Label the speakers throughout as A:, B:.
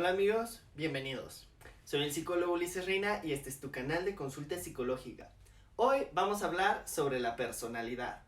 A: Hola amigos, bienvenidos. Soy el psicólogo Ulises Reina y este es tu canal de consulta psicológica. Hoy vamos a hablar sobre la personalidad.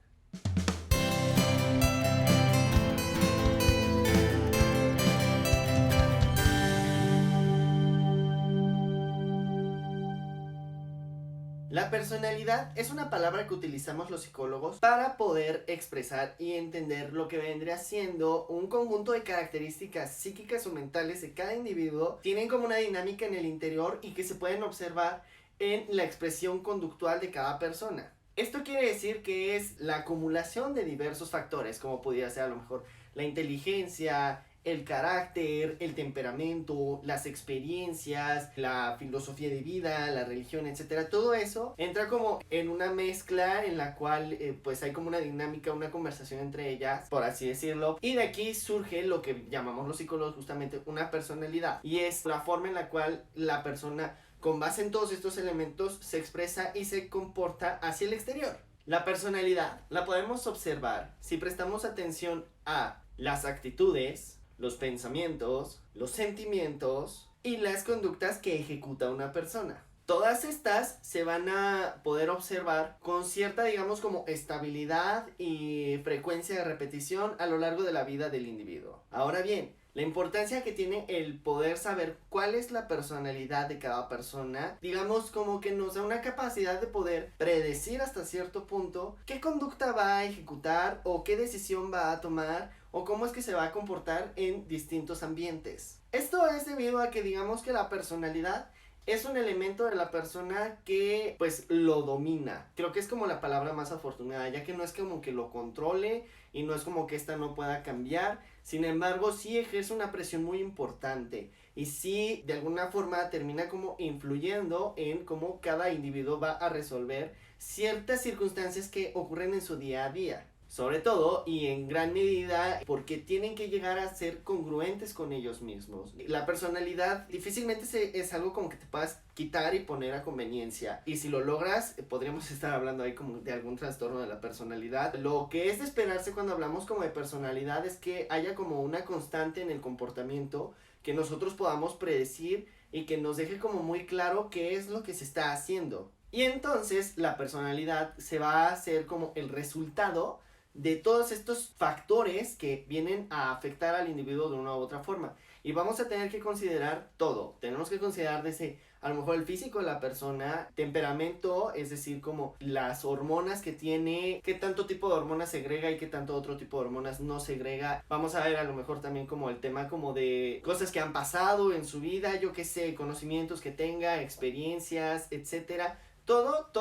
A: La personalidad es una palabra que utilizamos los psicólogos para poder expresar y entender lo que vendría siendo un conjunto de características psíquicas o mentales de cada individuo. Tienen como una dinámica en el interior y que se pueden observar en la expresión conductual de cada persona. Esto quiere decir que es la acumulación de diversos factores, como pudiera ser a lo mejor la inteligencia, el carácter, el temperamento, las experiencias, la filosofía de vida, la religión, etcétera. Todo eso entra como en una mezcla en la cual pues hay como una dinámica, una conversación entre ellas, por así decirlo. Y de aquí surge lo que llamamos los psicólogos justamente una personalidad. Y es la forma en la cual la persona, con base en todos estos elementos, se expresa y se comporta hacia el exterior. La personalidad la podemos observar si prestamos atención a las actitudes, los pensamientos, los sentimientos y las conductas que ejecuta una persona. Todas estas se van a poder observar con cierta, digamos, como estabilidad y frecuencia de repetición a lo largo de la vida del individuo. Ahora bien, la importancia que tiene el poder saber cuál es la personalidad de cada persona, digamos como que nos da una capacidad de poder predecir hasta cierto punto qué conducta va a ejecutar o qué decisión va a tomar o cómo es que se va a comportar en distintos ambientes. Esto es debido a que digamos que la personalidad es un elemento de la persona que pues lo domina. Creo que es como la palabra más afortunada, ya que no es como que lo controle y no es como que esta no pueda cambiar. Sin embargo, sí ejerce una presión muy importante y sí de alguna forma termina como influyendo en cómo cada individuo va a resolver ciertas circunstancias que ocurren en su día a día. Sobre todo y en gran medida porque tienen que llegar a ser congruentes con ellos mismos. La personalidad difícilmente es algo como que te puedas quitar y poner a conveniencia. Y si lo logras, podríamos estar hablando ahí como de algún trastorno de la personalidad. Lo que es de esperarse cuando hablamos como de personalidad es que haya como una constante en el comportamiento que nosotros podamos predecir y que nos deje como muy claro qué es lo que se está haciendo. Y entonces la personalidad se va a hacer como el resultado de todos estos factores que vienen a afectar al individuo de una u otra forma. Y vamos a tener que considerar todo. Tenemos que considerar desde a lo mejor el físico de la persona, temperamento, es decir, como las hormonas que tiene, qué tanto tipo de hormonas segrega y qué tanto otro tipo de hormonas no segrega. Vamos a ver a lo mejor también como el tema como de cosas que han pasado en su vida, yo qué sé, conocimientos que tenga, experiencias, etcétera. Todo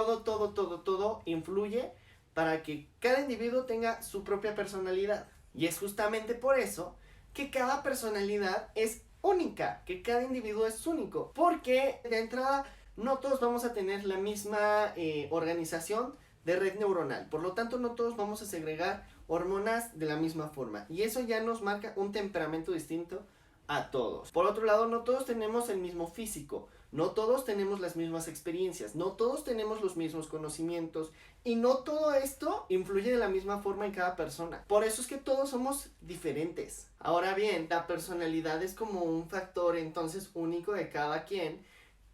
A: influye para que cada individuo tenga su propia personalidad. Y es justamente por eso que cada personalidad es única, que cada individuo es único. Porque de entrada no todos vamos a tener la misma organización de red neuronal. Por lo tanto, no todos vamos a segregar hormonas de la misma forma. Y eso ya nos marca un temperamento distinto a todos. Por otro lado, no todos tenemos el mismo físico, no todos tenemos las mismas experiencias, no todos tenemos los mismos conocimientos y no todo esto influye de la misma forma en cada persona. Por eso es que todos somos diferentes. Ahora bien, la personalidad es como un factor entonces único de cada quien.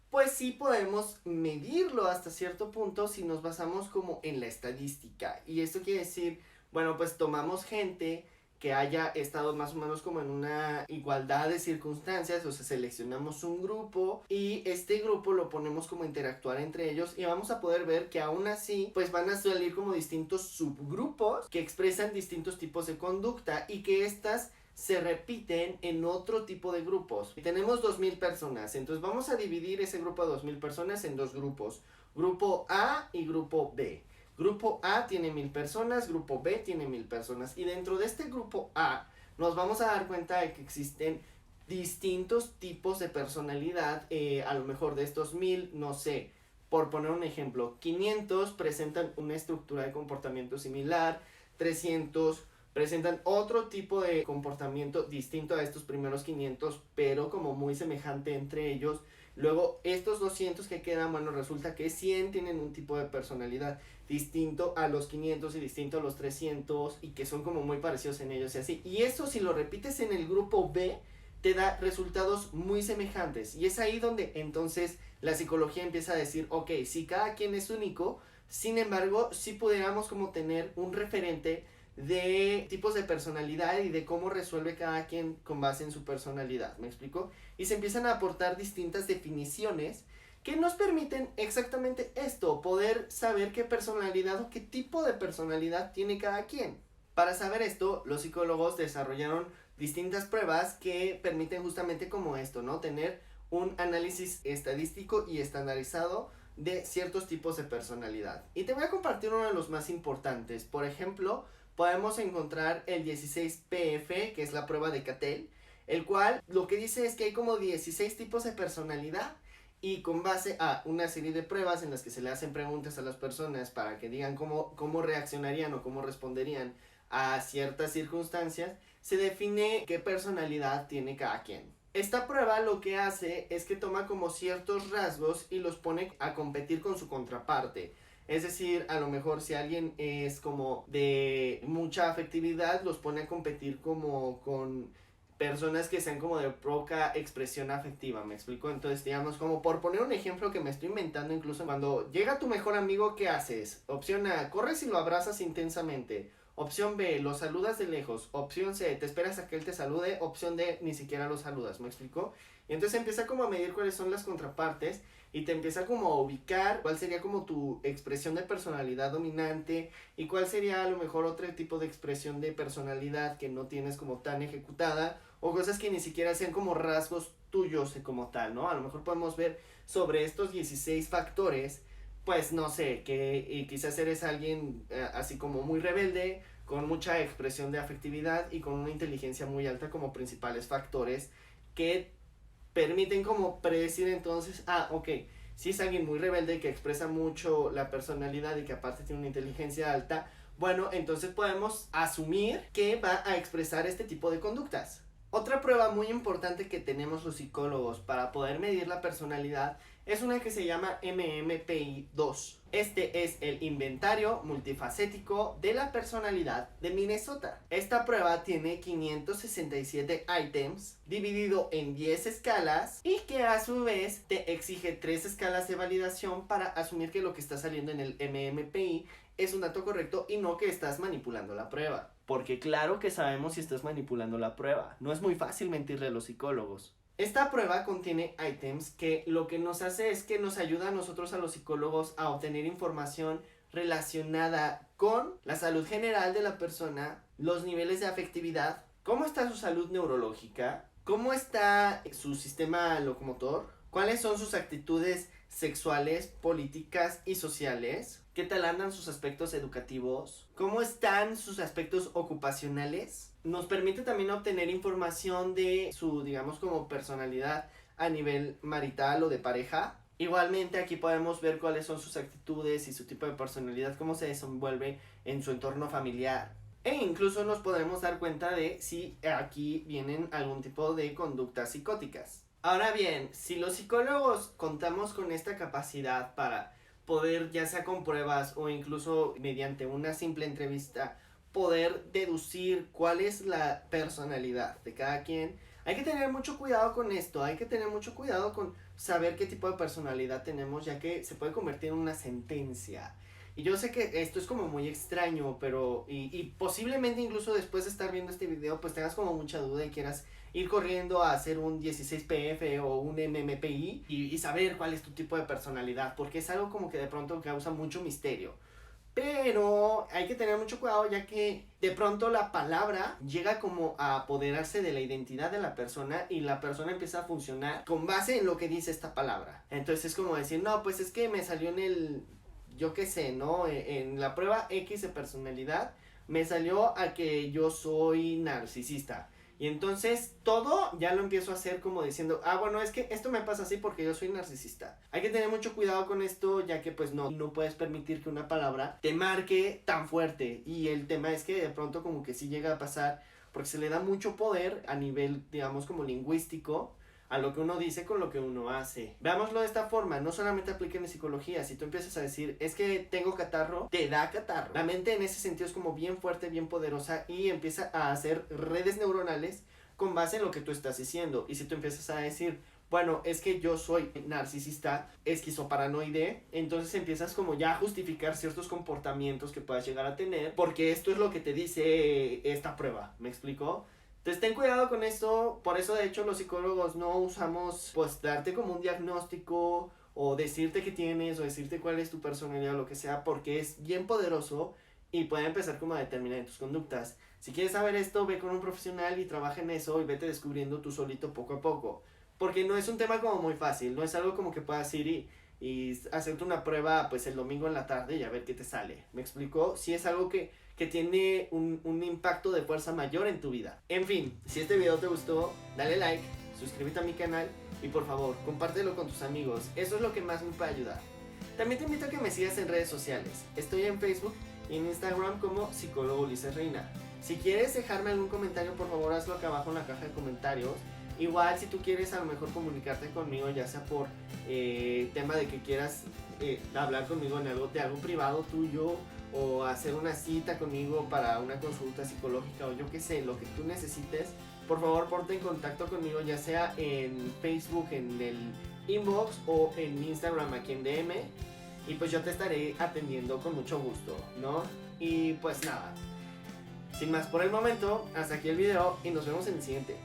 A: Pues sí podemos medirlo hasta cierto punto si nos basamos como en la estadística. Y esto quiere decir, bueno, pues tomamos gente que haya estado más o menos como en una igualdad de circunstancias, o sea, seleccionamos un grupo y este grupo lo ponemos como a interactuar entre ellos y vamos a poder ver que aún así pues van a salir como distintos subgrupos que expresan distintos tipos de conducta y que estas se repiten en otro tipo de grupos. Y tenemos 2000 personas, entonces vamos a dividir ese grupo de 2000 personas en dos grupos, grupo A y grupo B. Grupo A tiene 1000 personas, grupo B tiene 1000 personas y dentro de este grupo A nos vamos a dar cuenta de que existen distintos tipos de personalidad, a lo mejor de estos 1000, no sé, por poner un ejemplo, 500 presentan una estructura de comportamiento similar, 300 presentan otro tipo de comportamiento distinto a estos primeros 500, pero como muy semejante entre ellos. Luego estos 200 que quedan, bueno, resulta que 100 tienen un tipo de personalidad distinto a los 500 y distinto a los 300 y que son como muy parecidos en ellos y así. Y eso si lo repites en el grupo B, te da resultados muy semejantes. Y es ahí donde entonces la psicología empieza a decir, ok, si cada quien es único, sin embargo, si pudiéramos como tener un referente de tipos de personalidad y de cómo resuelve cada quien con base en su personalidad, ¿me explico? Y se empiezan a aportar distintas definiciones que nos permiten exactamente esto, poder saber qué personalidad o qué tipo de personalidad tiene cada quien. Para saber esto, los psicólogos desarrollaron distintas pruebas que permiten justamente como esto, ¿no? Tener un análisis estadístico y estandarizado de ciertos tipos de personalidad. Y te voy a compartir uno de los más importantes. Por ejemplo, podemos encontrar el 16PF, que es la prueba de Cattell, el cual lo que dice es que hay como 16 tipos de personalidad y con base a una serie de pruebas en las que se le hacen preguntas a las personas para que digan cómo reaccionarían o cómo responderían a ciertas circunstancias, se define qué personalidad tiene cada quien. Esta prueba lo que hace es que toma como ciertos rasgos y los pone a competir con su contraparte. Es decir, a lo mejor si alguien es como de mucha afectividad, los pone a competir como con personas que sean como de poca expresión afectiva, ¿me explico? Entonces, digamos, como por poner un ejemplo que me estoy inventando, incluso cuando llega tu mejor amigo, ¿qué haces? Opción A, corres y lo abrazas intensamente. Opción B, lo saludas de lejos. Opción C, te esperas a que él te salude. Opción D, ni siquiera lo saludas, ¿me explico? Y entonces empieza como a medir cuáles son las contrapartes y te empieza como a ubicar cuál sería como tu expresión de personalidad dominante y cuál sería a lo mejor otro tipo de expresión de personalidad que no tienes como tan ejecutada o cosas que ni siquiera sean como rasgos tuyos como tal, ¿no? A lo mejor podemos ver sobre estos 16 factores, pues no sé, que quizás eres alguien así como muy rebelde, con mucha expresión de afectividad y con una inteligencia muy alta como principales factores que permiten como predecir entonces, ok, si es alguien muy rebelde que expresa mucho la personalidad y que aparte tiene una inteligencia alta, bueno, entonces podemos asumir que va a expresar este tipo de conductas. Otra prueba muy importante que tenemos los psicólogos para poder medir la personalidad es una que se llama MMPI-2. Este es el Inventario Multifacético de la Personalidad de Minnesota. Esta prueba tiene 567 ítems dividido en 10 escalas y que a su vez te exige 3 escalas de validación para asumir que lo que está saliendo en el MMPI es un dato correcto y no que estás manipulando la prueba. Porque claro que sabemos si estás manipulando la prueba. No es muy fácil mentirle a los psicólogos. Esta prueba contiene ítems que lo que nos hace es que nos ayuda a nosotros, a los psicólogos, a obtener información relacionada con la salud general de la persona, los niveles de afectividad, cómo está su salud neurológica, cómo está su sistema locomotor, cuáles son sus actitudes sexuales, políticas y sociales, qué tal andan sus aspectos educativos, cómo están sus aspectos ocupacionales. Nos permite también obtener información de su, digamos, como personalidad a nivel marital o de pareja. Igualmente aquí podemos ver cuáles son sus actitudes y su tipo de personalidad, cómo se desenvuelve en su entorno familiar. E incluso nos podemos dar cuenta de si aquí vienen algún tipo de conductas psicóticas. Ahora bien, si los psicólogos contamos con esta capacidad para poder, ya sea con pruebas o incluso mediante una simple entrevista, poder deducir cuál es la personalidad de cada quien, hay que tener mucho cuidado con esto, hay que tener mucho cuidado con saber qué tipo de personalidad tenemos, ya que se puede convertir en una sentencia. Y yo sé que esto es como muy extraño, pero y posiblemente incluso después de estar viendo este video pues tengas como mucha duda y quieras ir corriendo a hacer un 16PF o un MMPI y saber cuál es tu tipo de personalidad, porque es algo como que de pronto causa mucho misterio. Pero hay que tener mucho cuidado, ya que de pronto la palabra llega como a apoderarse de la identidad de la persona y la persona empieza a funcionar con base en lo que dice esta palabra. Entonces es como decir, no, pues es que me salió en el, yo qué sé, ¿no? En la prueba X de personalidad me salió a que yo soy narcisista. Y entonces todo ya lo empiezo a hacer como diciendo, bueno, es que esto me pasa así porque yo soy narcisista. Hay que tener mucho cuidado con esto, ya que pues no puedes permitir que una palabra te marque tan fuerte. Y el tema es que de pronto como que sí llega a pasar, porque se le da mucho poder a nivel, digamos, como lingüístico, a lo que uno dice con lo que uno hace. Veámoslo de esta forma, no solamente aplica en psicología. Si tú empiezas a decir, es que tengo catarro, te da catarro. La mente en ese sentido es como bien fuerte, bien poderosa y empieza a hacer redes neuronales con base en lo que tú estás diciendo. Y si tú empiezas a decir, bueno, es que yo soy narcisista, esquizoparanoide, entonces empiezas como ya a justificar ciertos comportamientos que puedas llegar a tener, porque esto es lo que te dice esta prueba, ¿me explico? Entonces ten cuidado con esto, por eso de hecho los psicólogos no usamos pues darte como un diagnóstico o decirte qué tienes o decirte cuál es tu personalidad o lo que sea, porque es bien poderoso y puede empezar como a determinar tus conductas. Si quieres saber esto, ve con un profesional y trabaja en eso y vete descubriendo tú solito poco a poco. Porque no es un tema como muy fácil, no es algo como que puedas ir y hacerte una prueba pues el domingo en la tarde y a ver qué te sale. ¿Me explico? Si es algo que tiene un impacto de fuerza mayor en tu vida. En fin, si este video te gustó, dale like, suscríbete a mi canal y por favor, compártelo con tus amigos. Eso es lo que más me puede ayudar. También te invito a que me sigas en redes sociales. Estoy en Facebook y en Instagram como psicólogo Ulises Reina. Si quieres dejarme algún comentario, por favor hazlo acá abajo en la caja de comentarios. Igual si tú quieres a lo mejor comunicarte conmigo, ya sea por tema de que quieras hablar conmigo en algo, de algo privado tuyo, o hacer una cita conmigo para una consulta psicológica, o yo qué sé, lo que tú necesites, por favor ponte en contacto conmigo, ya sea en Facebook, en el inbox, o en Instagram aquí en DM, y pues yo te estaré atendiendo con mucho gusto, ¿no? Y pues nada, sin más por el momento, hasta aquí el video y nos vemos en el siguiente.